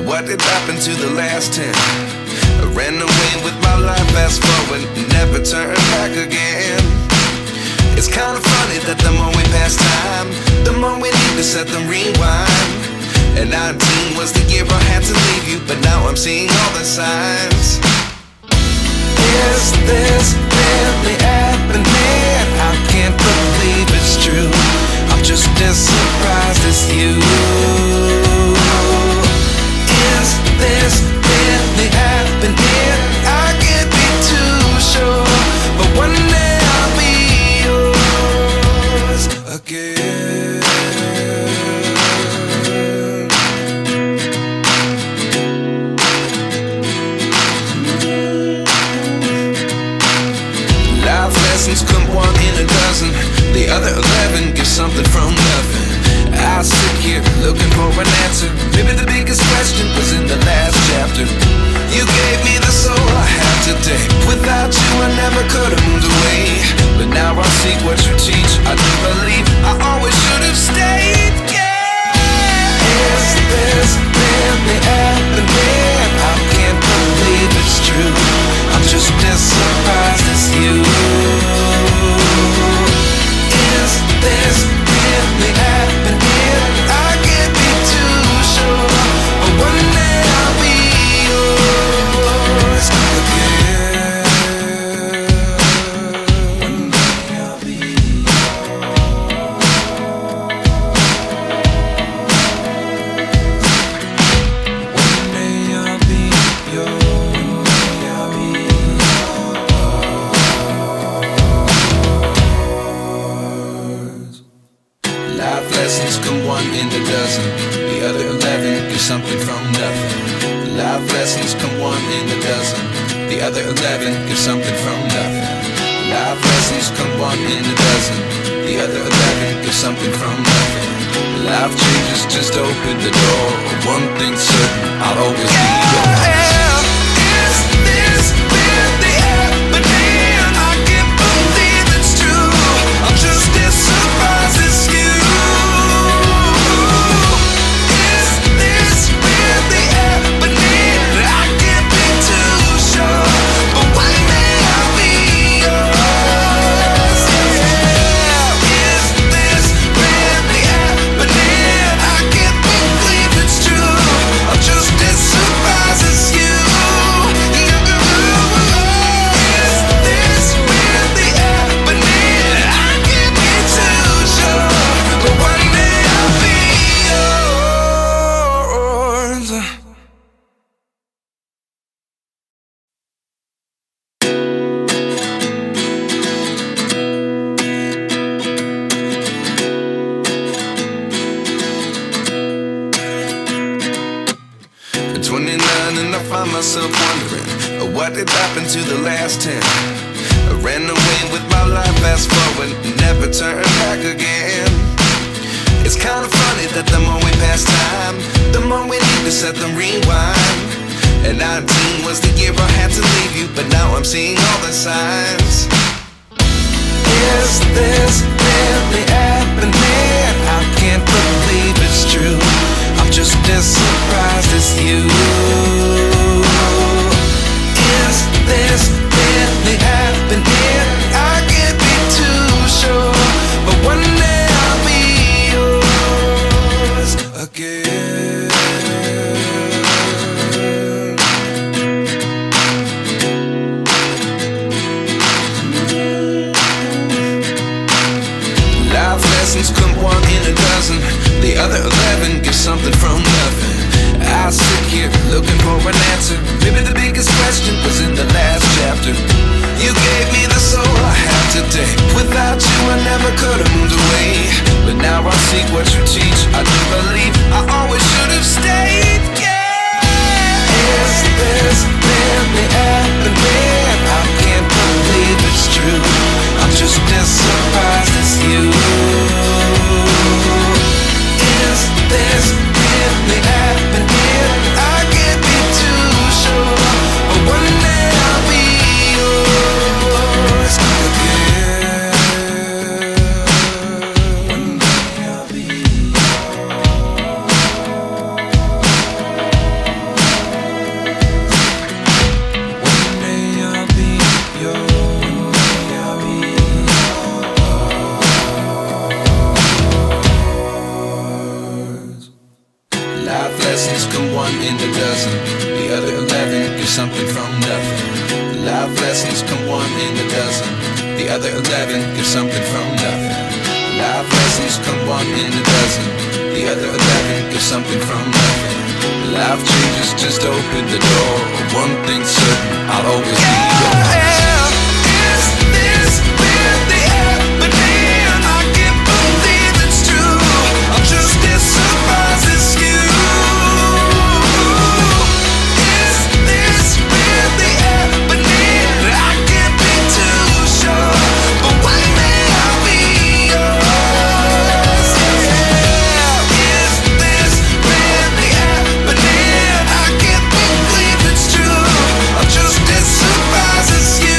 What did happen to the last 10? I ran away with my life, fast forward, never turn back again. It's kinda funny that the more we pass time, the more we need to set the rewind. And 19 was the year I had to leave you, but now I'm seeing all the signs. Is this really happening? I can't believe it's true. I'm just as surprised as you. Is this really happening? I can't be too sure, but one day I'll be yours again. Life lessons come one in a dozen. The other 11 give something from nothing. I sit here looking for an answer. Maybe the biggest question was in the last chapter. You gave me the soul I have today. Without you I never could have moved away. But now I see what you teach. I do believe I always should have stayed. Yeah. Is this really happening? I can't believe it's true. I'm just as surprised as you. Is this really happening? I can't be too sure, but one day I'll be yours again. One day I'll be yours. One day I'll be yours. I'll be yours. Life lessons come one in a dozen. The other 11 give something from nothing. Life lessons come one in a dozen. The other 11 give something from nothing. Life lessons come one in a dozen. The other 11 give something from nothing. Life changes just open the door. One thing's certain, I'll always be yours. Is this really happening? I can't believe it's true. I'm just as surprised as you. Myself wondering what did happen to the last 10. I ran away with my life, fast forward, never turn back again. It's kinda funny that the more we pass time, the more we need to set the rewind. And 19 was the year I had to leave you, but now I'm seeing all the signs. Is this really happening? I can't believe it's true. I'm just as surprised as you. Is this really happening? I can't be too sure, but one day I'll be yours again. Life lessons come one in a dozen. The other 11 give something from nothing. I sit here one in a dozen. The other 11 get something from nothing. Life lessons come one in a dozen. The other 11 get something from nothing. Life lessons come one in a dozen. The other 11 get something from nothing. Life changes just open the door. One thing's certain, I'll always be yours. Is this really happening? I can't believe it's true. I'm just as surprised as you. Is this really happening? I can't be too sure, but one day I'll be yours. Is this really happening? I can't believe it's true. I'm just as surprised as you.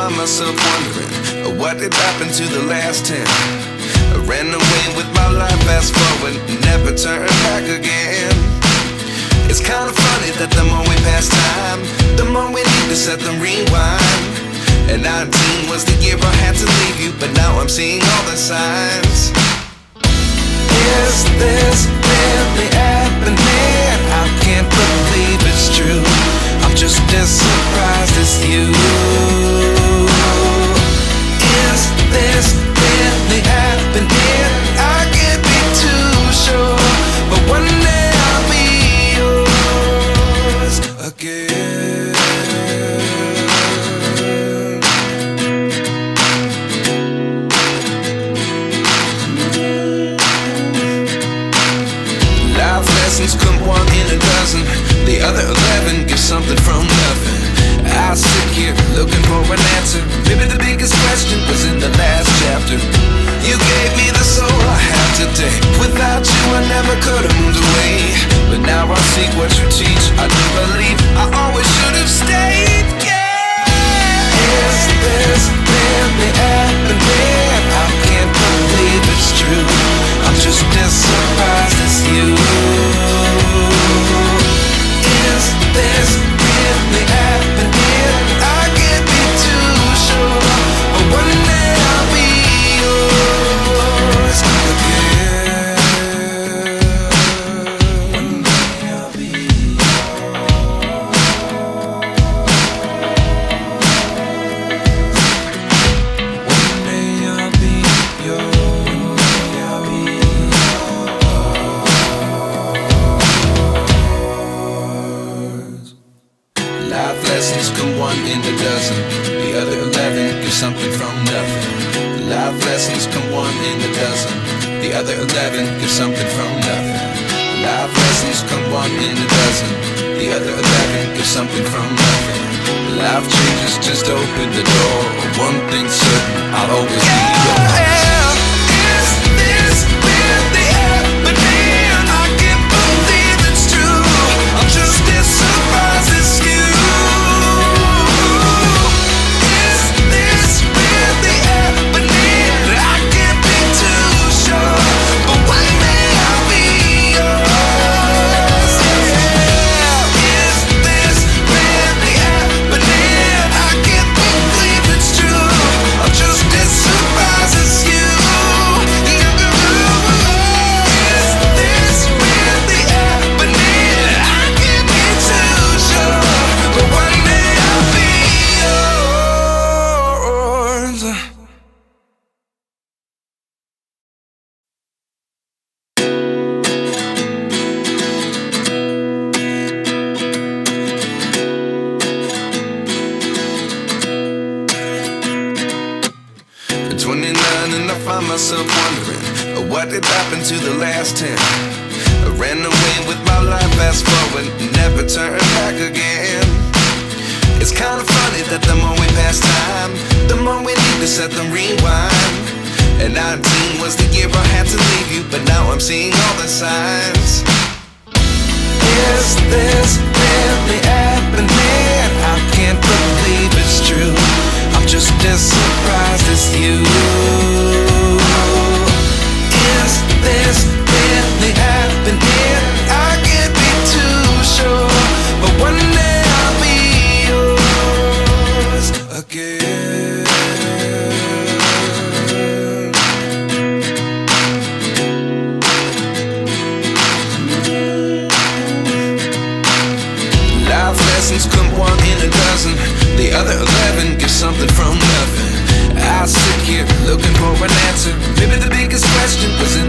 Myself wondering what did happen to the last 10. I ran away with my life, fast forward, never turn back again. It's kind of funny that the more we pass time, the more we need to set them rewind. And 19 was the year I had to leave you, but now I'm seeing all the signs. Is this really happening? I can't believe it's true. I'm just as surprised as you. Is this really happening? I can't be too sure, but one day I'll be yours again. Life lessons come one in a dozen. The other 11 get something from nothing. I sit here looking for an answer. Maybe the biggest question was in the last chapter. You gave me the soul I have today. Without you I never could have moved away. But now I see what you teach. I do believe I always should have stayed. Yeah. Is this really happening? I can't believe it's true. I'm just as surprised as you. Is this really happening? I can't be too sure, but one day I'll be yours again. One day I'll be yours. One day I'll be yours. One day I'll be yours. Life lessons come one in a dozen. The other 11 get something from nothing. Life lessons come one in a dozen. The other 11 get something from nothing. Life lessons come one in a dozen. The other 11 get something from nothing. Life changes just open the door. One thing's certain, I'll always be yours. Is this really happening? I can't believe it's true. I'm just as surprised as you. Is this really happening? I can't be too sure, but one day I'll be yours. Is this really happening? I can't believe it's true. I'm just as surprised as you. Is this really happening? I can't be too sure, but one day I'll be yours. At 29 and I find myself wondering what did happen to the last 10. I ran away with my life, fast forward, never turn back again. It's kind of funny that the more we pass time, the more we need to set them rewind. And 19 was the year I had to leave you, but now I'm seeing all the signs. Is this really happening? I can't believe it's true. I'm just as surprised as you. Is this really happening? I can't be too sure, but one day I'll be yours again. Life lessons come one in a dozen. The other 11 get something from nothing. I sit here looking for an answer. Maybe the biggest question was in